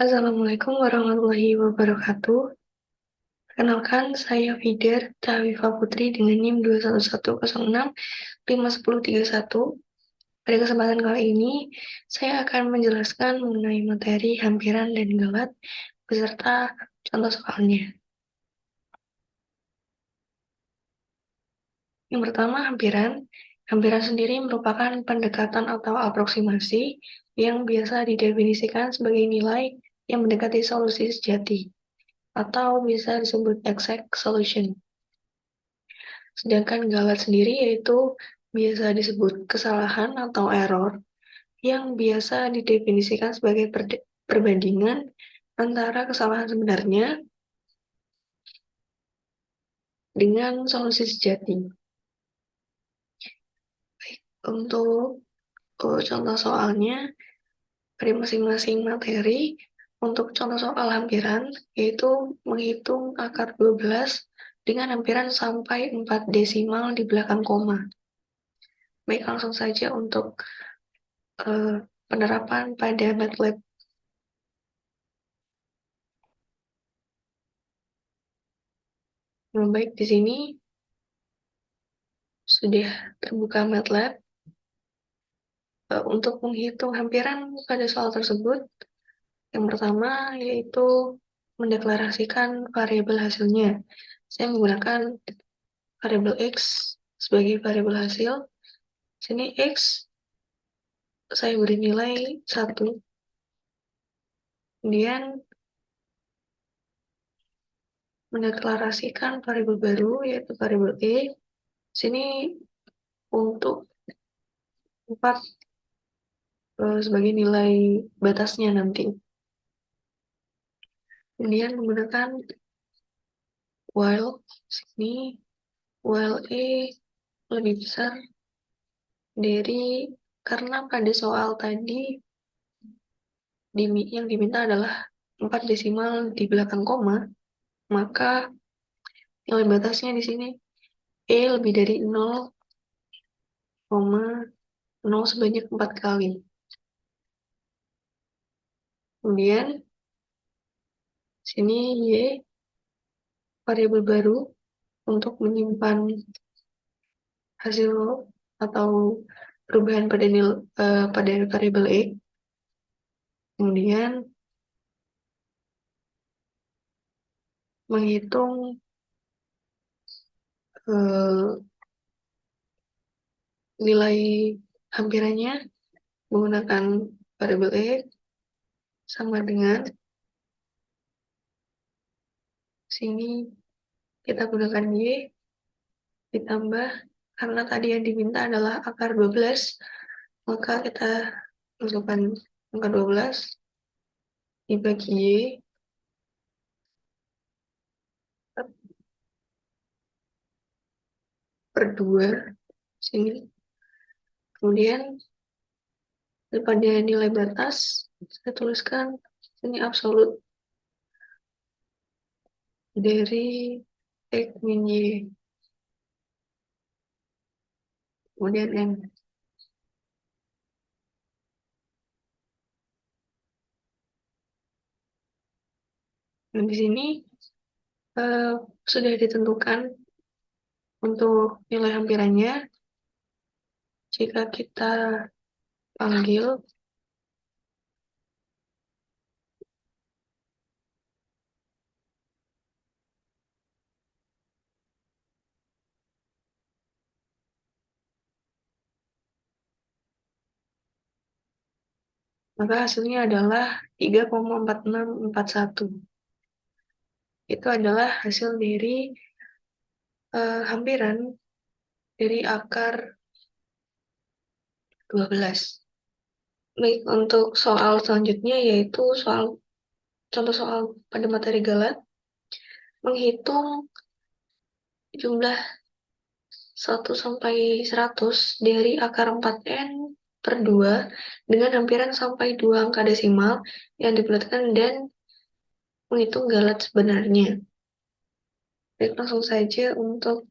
Assalamualaikum warahmatullahi wabarakatuh. Perkenalkan, saya Fidar Tawifa Putri dengan NIM 211065101. Pada kesempatan kali ini, saya akan menjelaskan mengenai materi hampiran dan galat beserta contoh soalnya. Yang pertama, hampiran. Hampiran sendiri merupakan pendekatan atau aproksimasi yang biasa didefinisikan sebagai nilai yang mendekati solusi sejati, atau bisa disebut exact solution. Sedangkan galat sendiri yaitu biasa disebut kesalahan atau error yang biasa didefinisikan sebagai perbandingan antara kesalahan sebenarnya dengan solusi sejati. Untuk contoh soalnya dari masing-masing materi, untuk contoh soal hampiran yaitu menghitung akar 12 dengan hampiran sampai 4 desimal di belakang koma. Baik, langsung saja untuk penerapan pada MATLAB. Baik, di sini sudah terbuka MATLAB. Untuk menghitung hampiran pada soal tersebut, yang pertama yaitu mendeklarasikan variabel hasilnya. Saya menggunakan variabel X sebagai variabel hasil. Sini X saya beri nilai 1. Kemudian mendeklarasikan variabel baru yaitu variabel E. Sini untuk 4 sebagai nilai batasnya nanti. Kemudian menggunakan while, sini while E lebih besar dari, karena pada soal tadi yang diminta adalah 4 desimal di belakang koma, maka nilai batasnya di sini E lebih dari 0,0 sebanyak 4 kali. Kemudian sini Y variabel baru untuk menyimpan hasil atau perubahan pada variabel E. Kemudian menghitung nilai hampirannya menggunakan variabel E sama dengan sini kita gunakan Y ditambah, karena tadi yang diminta adalah akar 12, maka kita masukkan akar 12 dibagi Y per 2 sini. Kemudian pada nilai batas saya tuliskan ini absolut dari X min Y, kemudian N. Nah, di sini sudah ditentukan untuk nilai hampirannya. Jika kita panggil maka hasilnya adalah 3,4641. Itu adalah hasil dari hampiran dari akar 12. Baik, untuk soal selanjutnya yaitu contoh soal pada materi galat, menghitung jumlah 1 sampai 100 dari akar 4N per 2 dengan hampiran sampai 2 angka desimal yang dibulatkan dan menghitung galat sebenarnya. Baik, langsung saja untuk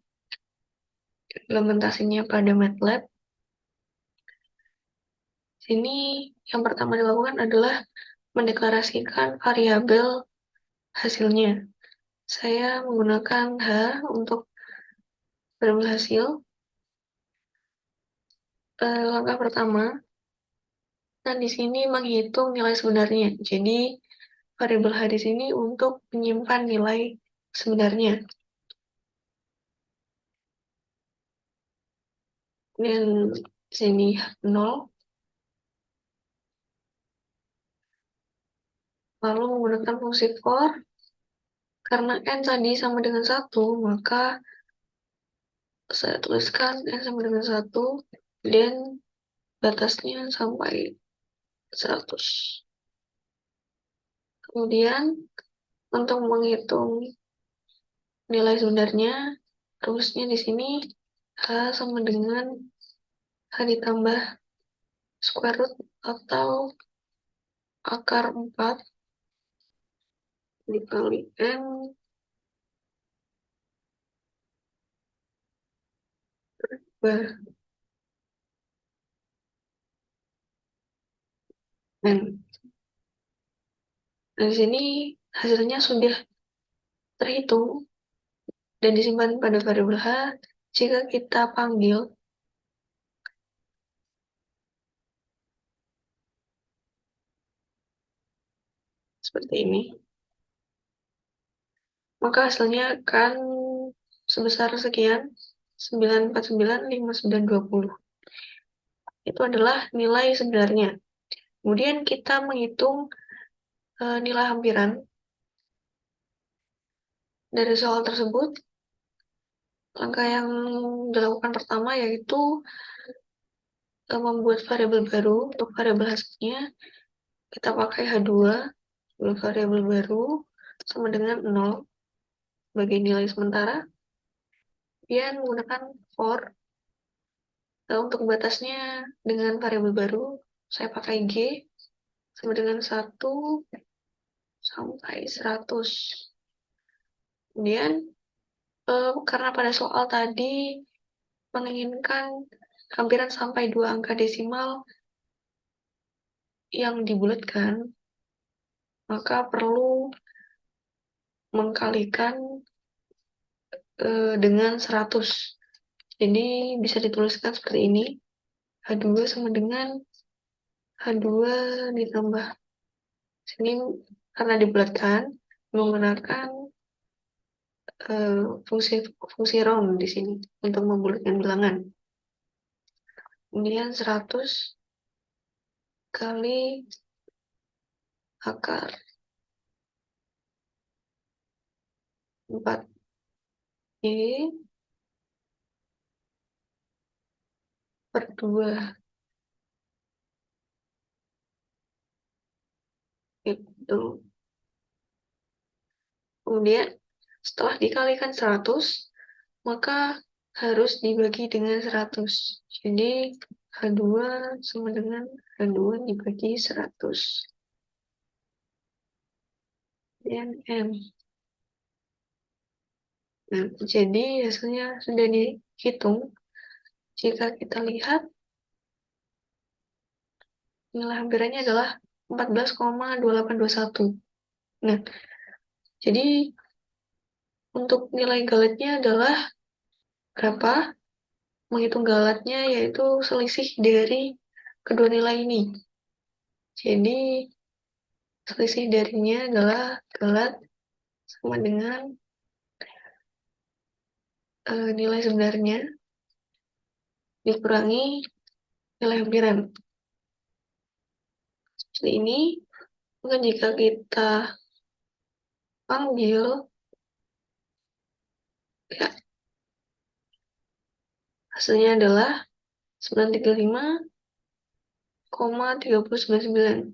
implementasinya pada MATLAB. Sini yang pertama dilakukan adalah mendeklarasikan variabel hasilnya. Saya menggunakan H untuk variabel hasil. Langkah pertama, dan di sini menghitung nilai sebenarnya. Jadi, variabel H di sini untuk menyimpan nilai sebenarnya. Dan di sini 0, lalu menggunakan fungsi for, karena N tadi sama dengan 1, maka saya tuliskan N sama dengan 1, dan batasnya sampai 100. Kemudian, untuk menghitung nilai sebenarnya, rumusnya di sini H sama dengan H ditambah square root atau akar 4 dikali N per N. Nah, di sini hasilnya sudah terhitung dan disimpan pada variabel H. Jika kita panggil seperti ini, maka hasilnya akan sebesar sekian, 949,5920. Itu adalah nilai sebenarnya. Kemudian kita menghitung nilai hampiran dari soal tersebut. Langkah yang dilakukan pertama yaitu membuat variabel baru. Untuk variabel hasilnya kita pakai H2 sebagai variabel baru sama dengan 0 sebagai nilai sementara. Kemudian menggunakan for. Untuk batasnya dengan variabel baru saya pakai G sama dengan 1 sampai 100. Kemudian karena pada soal tadi menginginkan hampiran sampai 2 angka desimal yang dibulatkan, maka perlu mengkalikan dengan 100. Jadi bisa dituliskan seperti ini. H2 sama dengan H2 ditambah sini karena dibulatkan menggunakan fungsi round di sini untuk membulatkan bilangan. Kemudian 100 kali akar 4Y per 2. Itu. Kemudian setelah dikalikan 100, maka harus dibagi dengan 100. Jadi H2 sama dengan H2 dibagi 100. Dan M. Nah, jadi hasilnya sudah dihitung. Jika kita lihat, nilai hampirannya adalah 14,2821. Nah, jadi untuk nilai galetnya adalah berapa? Menghitung galetnya yaitu selisih dari kedua nilai ini. Jadi, selisih darinya adalah galet sama dengan nilai sebenarnya dikurangi nilai hampiran. Seperti ini, maka jika kita panggil, ya, hasilnya adalah 935,3099.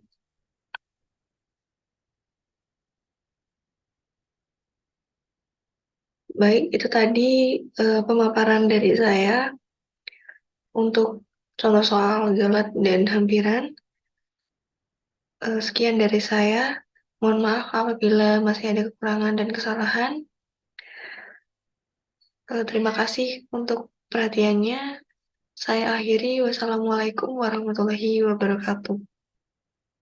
Baik, itu tadi pemaparan dari saya untuk contoh soal galet dan hampiran. Sekian dari saya. Mohon maaf apabila masih ada kekurangan dan kesalahan. Terima kasih untuk perhatiannya. Saya akhiri. Wassalamualaikum warahmatullahi wabarakatuh.